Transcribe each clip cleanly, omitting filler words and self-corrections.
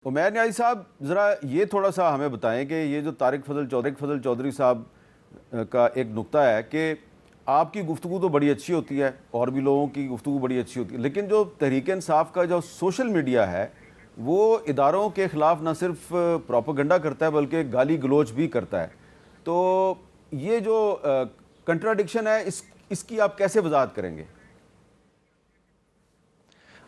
उमैर न्याज़ी साहब, ज़रा ये थोड़ा सा हमें बताएं कि ये जो तारिक फजल चौधरी साहब का एक नुक्ता है कि आपकी गुफ्तगू तो बड़ी अच्छी होती है और भी लोगों की गुफ्तगू बड़ी अच्छी होती है, लेकिन जो तहरीक इंसाफ का जो सोशल मीडिया है वो इदारों के ख़िलाफ़ न सिर्फ प्रोपेगेंडा करता है बल्कि गाली गलोच भी करता है। तो ये जो कंट्राडिक्शन है इसकी आप कैसे वजाहत करेंगे?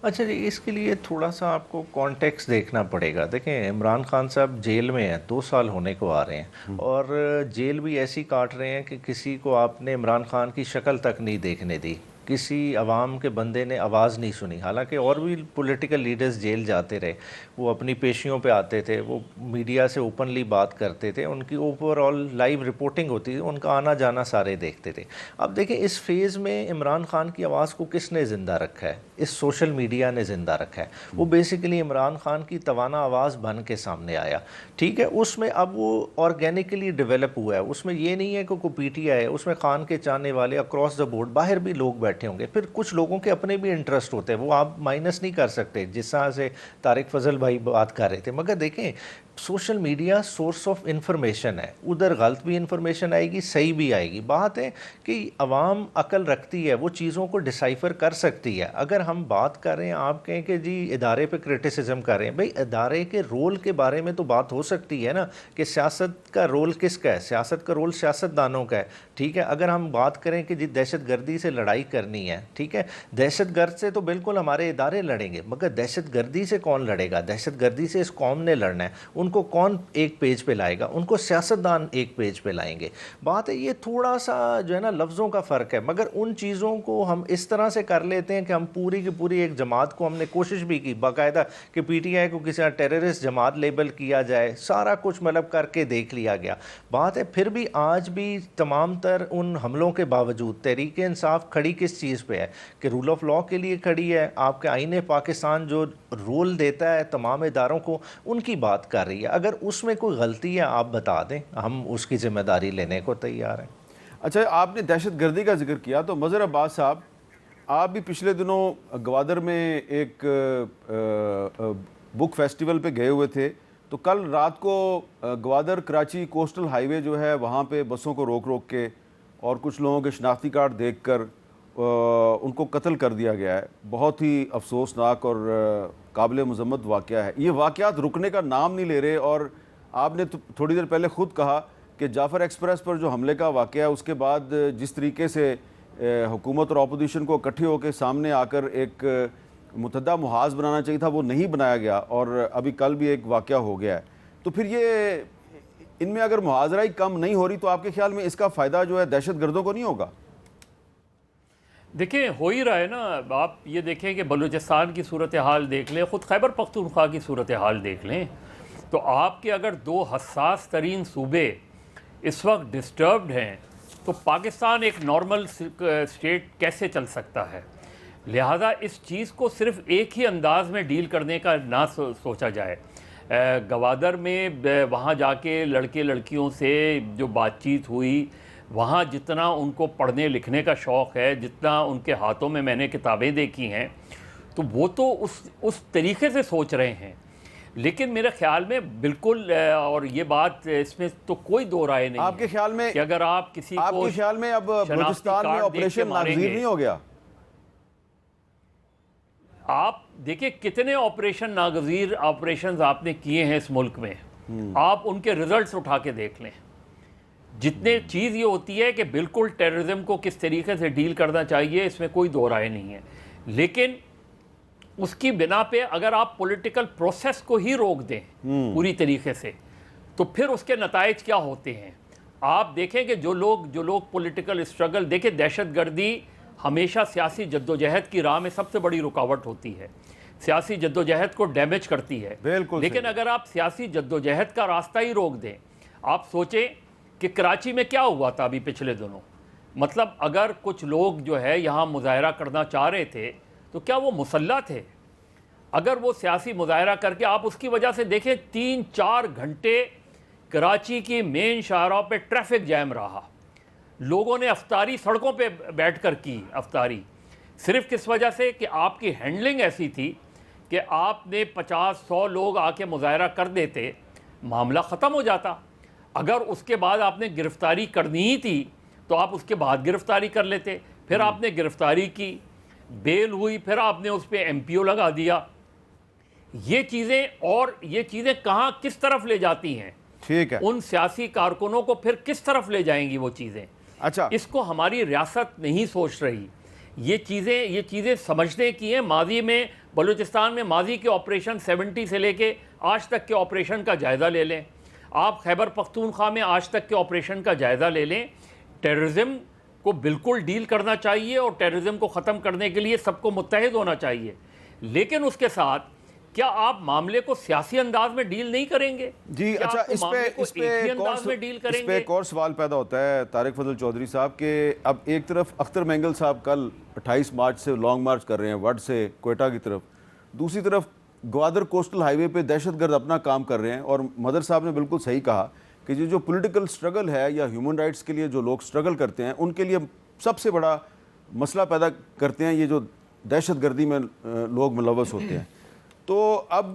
अच्छा जी, इसके लिए थोड़ा सा आपको कॉन्टेक्स्ट देखना पड़ेगा। देखें, इमरान खान साहब जेल में हैं, 2 साल होने को आ रहे हैं और जेल भी ऐसी काट रहे हैं कि किसी को आपने इमरान खान की शक्ल तक नहीं देखने दी, किसी अवाम के बंदे ने आवाज़ नहीं सुनी। हालांकि और भी पॉलिटिकल लीडर्स जेल जाते रहे, वो अपनी पेशियों पे आते थे, वो मीडिया से ओपनली बात करते थे, उनकी ओवरऑल लाइव रिपोर्टिंग होती थी, उनका आना जाना सारे देखते थे। अब देखें, इस फेज़ में इमरान खान की आवाज़ को किसने ज़िंदा रखा है? इस सोशल मीडिया ने ज़िंदा रखा है। वो बेसिकली इमरान खान की तवाना आवाज़ बन के सामने आया, ठीक है। उसमें अब वो ऑर्गेनिकली डेवलप हुआ है, उसमें ये नहीं है कि कोई पीटीआई है, उसमें खान के चाहने वाले अक्रॉस द बोर्ड बाहर भी लोग बैठे होंगे। फिर कुछ लोगों के अपने भी इंटरेस्ट होते हैं, वो आप माइनस नहीं कर सकते, जिस तरह से तारिक फजल भाई बात कर रहे थे। मगर देखें, social media source of information है, उधर गलत भी इंफॉर्मेशन आएगी, सही भी आएगी। बात है कि अवाम अकल रखती है, वो चीज़ों को डिसाइफर कर सकती है। अगर हम बात कर रहे हैं, आप कहें कि जी इदारे पे क्रिटिसिज्म कर रहे हैं, भाई इदारे के रोल के बारे में तो बात हो सकती है ना, कि सियासत का रोल किसका है? सियासत का रोल सियासतदानों का है, ठीक है। अगर हम बात करें कि जी दहशत गर्दी से लड़ाई करनी है, ठीक है, दहशत गर्द से तो बिल्कुल हमारे इदारे लड़ेंगे, मगर दहशत गर्दी से कौन लड़ेगा? दहशत गर्दी से इस कौम ने लड़ना है, उनको कौन एक पेज पे लाएगा? उनको सियासतदान एक पेज पे लाएंगे। बात है, ये थोड़ा सा जो है ना लफ्ज़ों का फ़र्क है, मगर उन चीज़ों को हम इस तरह से कर लेते हैं कि हम पूरी की पूरी एक जमात को, हमने कोशिश भी की बाकायदा कि पीटीआई को किसी टेररिस्ट जमात लेबल किया जाए, सारा कुछ मतलब करके देख लिया गया। बात है, फिर भी आज भी तमाम तर उन हमलों के बावजूद तहरीक इंसाफ खड़ी किस चीज़ पे है? कि रूल ऑफ लॉ के लिए खड़ी है। आपके आईने पाकिस्तान जो रोल देता है तमाम इदारों को, उनकी बात कर रही है। अगर उसमें कोई गलती है आप बता दें, हम उसकी जिम्मेदारी लेने को तैयार हैं। अच्छा, आपने दहशत गर्दी का जिक्र किया तो मज़हर अब्बास साहब, आप भी पिछले दिनों ग्वादर में एक बुक फेस्टिवल पे गए हुए थे, तो कल रात को ग्वादर कराची कोस्टल हाईवे जो है वहाँ पे बसों को रोक रोक के और कुछ लोगों के शनाख्ती कार्ड देखकर उनको कत्ल कर दिया गया है। बहुत ही अफसोसनाक और काबिल मज़म्मत वाक़या है। ये वाक़यात रुकने का नाम नहीं ले रहे और आपने तो थोड़ी देर पहले ख़ुद कहा कि जाफ़र एक्सप्रेस पर जो हमले का वाक़या है उसके बाद जिस तरीके से हुकूमत और अपोजिशन को इकट्ठे होकर सामने आकर एक मुतहदा मुहाज़ बनाना चाहिए था, वो नहीं बनाया गया और अभी कल भी एक वाक़या हो गया है। तो फिर ये इनमें अगर मुहाज़रा ही कम नहीं हो रही तो आपके ख्याल में इसका फ़ायदा जो है दहशत गर्दों को नहीं होगा? देखें, हो ही रहा है ना। आप ये देखें कि बलूचिस्तान की सूरत हाल देख लें, ख़ुद खैबर पख्तूनख्वा की सूरत हाल देख लें, तो आपके अगर 2 हसास तरीन सूबे इस वक्त डिस्टर्ब्ड हैं तो पाकिस्तान एक नॉर्मल स्टेट कैसे चल सकता है? लिहाजा इस चीज़ को सिर्फ एक ही अंदाज में डील करने का ना सोचा जाए। गवादर में वहाँ जाके लड़के लड़कियों से जो बातचीत हुई, वहाँ जितना उनको पढ़ने लिखने का शौक़ है, जितना उनके हाथों में मैंने किताबें देखी हैं, तो वो तो उस तरीक़े से सोच रहे हैं। लेकिन मेरे ख्याल में बिल्कुल, और ये बात इसमें तो कोई दो राय नहीं आपके ख्याल में कि अगर आप किसी को, आपके ख्याल में अब बलूचिस्तान में ऑपरेशन नागज़ीर नहीं हो गया? आप देखिए कितने ऑपरेशन नागज़ीर ऑपरेशंस आपने किए हैं इस मुल्क में, आप उनके रिजल्ट्स उठा के देख लें। जितने चीज़ ये होती है कि बिल्कुल टेररिज्म को किस तरीके से डील करना चाहिए, इसमें कोई दो राय नहीं है, लेकिन उसकी बिना पे अगर आप पॉलिटिकल प्रोसेस को ही रोक दें पूरी तरीके से, तो फिर उसके नताइज क्या होते हैं आप देखें कि जो लोग पॉलिटिकल स्ट्रगल देखें, दहशतगर्दी हमेशा सियासी जद्दोजहद की राह में सबसे बड़ी रुकावट होती है, सियासी जद्दोजहद को डैमेज करती है। लेकिन अगर आप सियासी जद्दोजहद का रास्ता ही रोक दें, आप सोचें कि कराची में क्या हुआ था अभी पिछले दिनों, मतलब अगर कुछ लोग जो है यहाँ मुजाहरा करना चाह रहे थे तो क्या वो मुसल्लह थे? अगर वो सियासी मुजाहरा करके, आप उसकी वजह से देखें 3-4 घंटे कराची की मेन शाहराह पे ट्रैफिक जैम रहा, लोगों ने अफ्तारी सड़कों पे बैठकर की अफ्तारी, सिर्फ किस वजह से कि आपकी हैंडलिंग ऐसी थी कि आपने 50-100 लोग आके मुजाहरा कर देते, मामला ख़त्म हो जाता। अगर उसके बाद आपने गिरफ्तारी करनी ही थी तो आप उसके बाद गिरफ्तारी कर लेते। फिर आपने गिरफ्तारी की, बेल हुई, फिर आपने उस पर MPO लगा दिया। ये चीज़ें कहाँ किस तरफ ले जाती हैं? ठीक है, उन सियासी कारकुनों को फिर किस तरफ ले जाएंगी वो चीज़ें? अच्छा, इसको हमारी रियासत नहीं सोच रही। ये चीज़ें समझने की हैं। माजी में बलूचिस्तान में माजी के ऑपरेशन 70 से लेके आज तक के ऑपरेशन का जायज़ा ले लें। आप खैबर पख्तूनख्वा में आज तक के ऑपरेशन का जायज़ा ले लें। टेररिज्म को बिल्कुल डील करना चाहिए और टेररिज्म को ख़त्म करने के लिए सबको मुत्तहिद होना चाहिए, लेकिन उसके साथ क्या आप मामले को सियासी अंदाज में डील नहीं करेंगे? जी। क्या अच्छा, आपको मामले को एक ही अंदाज में डील इस पे करेंगे? एक और सवाल पैदा होता है तारिक फजल चौधरी साहब के, अब एक तरफ अख्तर मेंगल साहब कल 28 मार्च से लॉन्ग मार्च कर रहे हैं वड से कोयटा की तरफ, दूसरी तरफ ग्वादर कोस्टल हाईवे पे दहशतगर्द अपना काम कर रहे हैं। और मदर साहब ने बिल्कुल सही कहा कि ये जो पॉलिटिकल स्ट्रगल है या ह्यूमन राइट्स के लिए जो लोग स्ट्रगल करते हैं उनके लिए सबसे बड़ा मसला पैदा करते हैं ये जो दहशतगर्दी में लोग मुलव्वस होते हैं। तो अब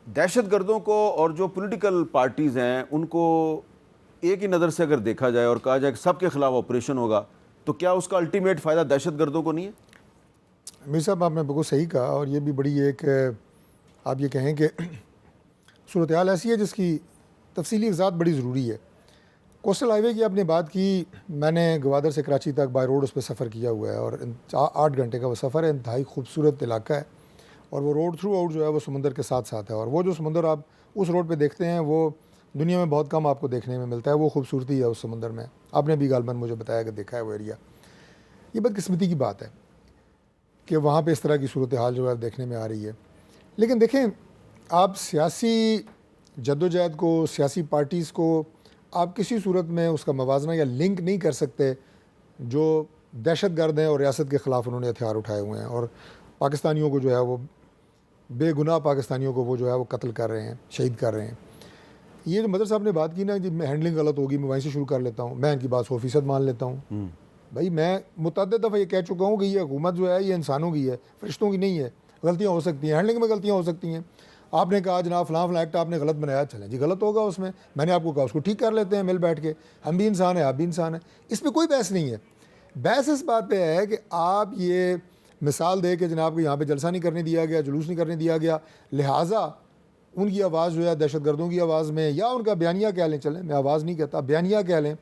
दहशतगर्दों को और जो पॉलिटिकल पार्टीज़ हैं उनको एक ही नज़र से अगर देखा जाए और कहा जाए कि सबके खिलाफ ऑपरेशन होगा, तो क्या उसका अल्टीमेट फ़ायदा दहशतगर्दों को नहीं है? मीर साहब, आपने बिल्कुल सही कहा, और ये भी बड़ी एक आप ये कहें कि सूरत हाल ऐसी है जिसकी तफसीली वज़ाहत बड़ी ज़रूरी है। कोस्टल हाईवे की आपने बात की, मैंने ग्वादर से कराची तक बाय रोड उस पर सफ़र किया हुआ है और 8 घंटे का वो सफ़र है। इंतहाई खूबसूरत इलाका है और वो रोड थ्रू आउट जो है वो समुंदर के साथ साथ है, और वो जो समुंदर आप उस रोड पे देखते हैं वो दुनिया में बहुत कम आपको देखने में मिलता है। वो खूबसूरती है उस समुंदर में। आपने भी गालबन मुझे बताया कि देखा है वो एरिया। ये बदकिस्मती की बात है कि वहाँ पे इस तरह की सूरत हाल जो है देखने में आ रही है। लेकिन देखें, आप सियासी जद्दोजहद को, सियासी पार्टीज़ को आप किसी सूरत में उसका मवाजना या लिंक नहीं कर सकते जो दहशतगर्द हैं और रियासत के ख़िलाफ़ उन्होंने हथियार उठाए हुए हैं और पाकिस्तानियों को जो है वो बेगुनाह पाकिस्तानियों को वो जो है वो कत्ल कर रहे हैं, शहीद कर रहे हैं। ये जो मदर साहब ने बात की ना कि हैंडलिंग गलत होगी, मैं वहीं से शुरू कर लेता हूँ। मैं इनकी बात 100% मान लेता हूँ। भाई, मैं मुतअद्दिद दफ़ा ये कह चुका हूँ कि ये हुकूमत जो है ये इंसानों की है, फरिश्तों की नहीं है। गलतियाँ हो सकती हैं, हैंडलिंग में गलतियाँ हो सकती हैं। आपने कहा जनाब फ़लाँ एक्ट आपने गलत बनाया, चलें जी, गलत होगा उसमें। मैंने आपको कहा उसको ठीक कर लेते हैं मिल बैठ के। हम भी इंसान हैं, आप भी इंसान हैं, इस पर कोई बहस नहीं है। बहस इस बात पे है कि आप ये मिसाल दे के जनाब को यहाँ पे जलसा नहीं करने दिया गया, जुलूस नहीं करने दिया गया, लिहाजा उनकी आवाज़ जो है दहशतगर्दों की आवाज़ में, या उनका बयानिया कह लें, चलें मैं आवाज़ नहीं कहता, बयानिया कह लें,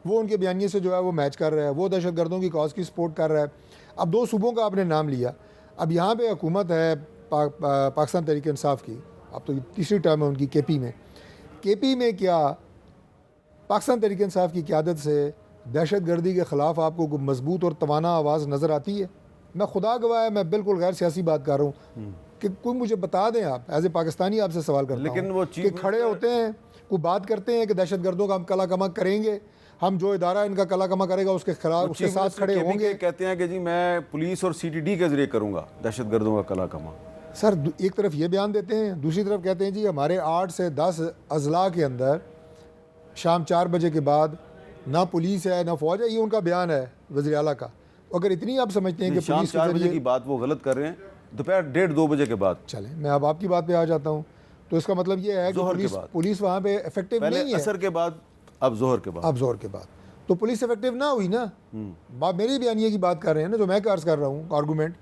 वो उनके बयानिए से जो है वो मैच कर रहा है, वो दहशतगर्दों की कॉज की सपोर्ट कर रहा है। अब 2 सूबों का आपने नाम लिया, अब यहाँ पे हुकूमत है पाकिस्तान तहरीक इंसाफ की, अब तो तीसरी टर्म है उनकी केपी में क्या पाकिस्तान तहरीक इंसाफ की क़यादत से दहशतगर्दी के ख़िलाफ़ आपको कोई मजबूत और तवाना आवाज़ नज़र आती है? मैं खुदा गवाह है, मैं बिल्कुल गैर सियासी बात कर रहा हूँ कि कोई मुझे बता दें, आप एज ए पाकिस्तानी आपसे सवाल करता हूँ, लेकिन वो कि खड़े होते हैं, कोई बात करते हैं कि दहशतगर्दों का हम कला कमा करेंगे, हम जो इदारा इनका कला कमा करेगा उसके खिलाफ उसके साथ खड़े होंगे। कहते हैं कि जी मैं पुलिस और CTD के जरिए करूँगा दहशतगर्दों का कला कमा। सर, एक तरफ ये बयान देते हैं, दूसरी तरफ कहते हैं जी हमारे 8 से 10 अजला के अंदर शाम 4 बजे के बाद ना पुलिस है ना फौज है। ये उनका बयान है वज़ीर आला का। अगर इतनी आप समझते हैं कि शाम पुलिस 4 बजे की बात वो गलत कर रहे हैं, दोपहर 1:30-2 बजे के बाद। चलें, मैं अब आपकी बात पे आ जाता हूँ। तो इसका मतलब ये है कि पुलिस वहाँ पे इफेक्टिव नहीं है। असर के बाद, अब जोहर के बाद, तो पुलिस इफेक्टिव ना हुई ना। बात मेरी बयानिए की बात कर रहे हैं ना, जो मैं अर्ज कर रहा हूँ आर्गूमेंट।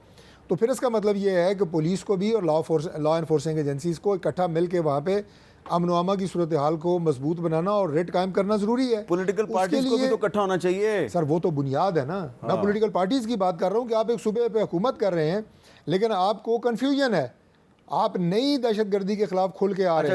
तो फिर इसका मतलब ये है कि पुलिस को भी और लॉ इन्फोर्सिंग एजेंसीज को इकट्ठा मिल के वहाँ पे अमन व अमा की सूरत हाल को मजबूत बनाना और रेट कायम करना जरूरी है। पॉलिटिकल पार्टीज को भी तो इकट्ठा होना चाहिए। सर, वो तो बुनियाद है ना। मैं पॉलिटिकल पार्टीज की बात कर रहा हूँ कि आप एक सूबे पे हुकूमत कर रहे हैं, लेकिन आपको कन्फ्यूजन है, आप नई दहशतगर्दी के खिलाफ खुल के आ रहे हैं।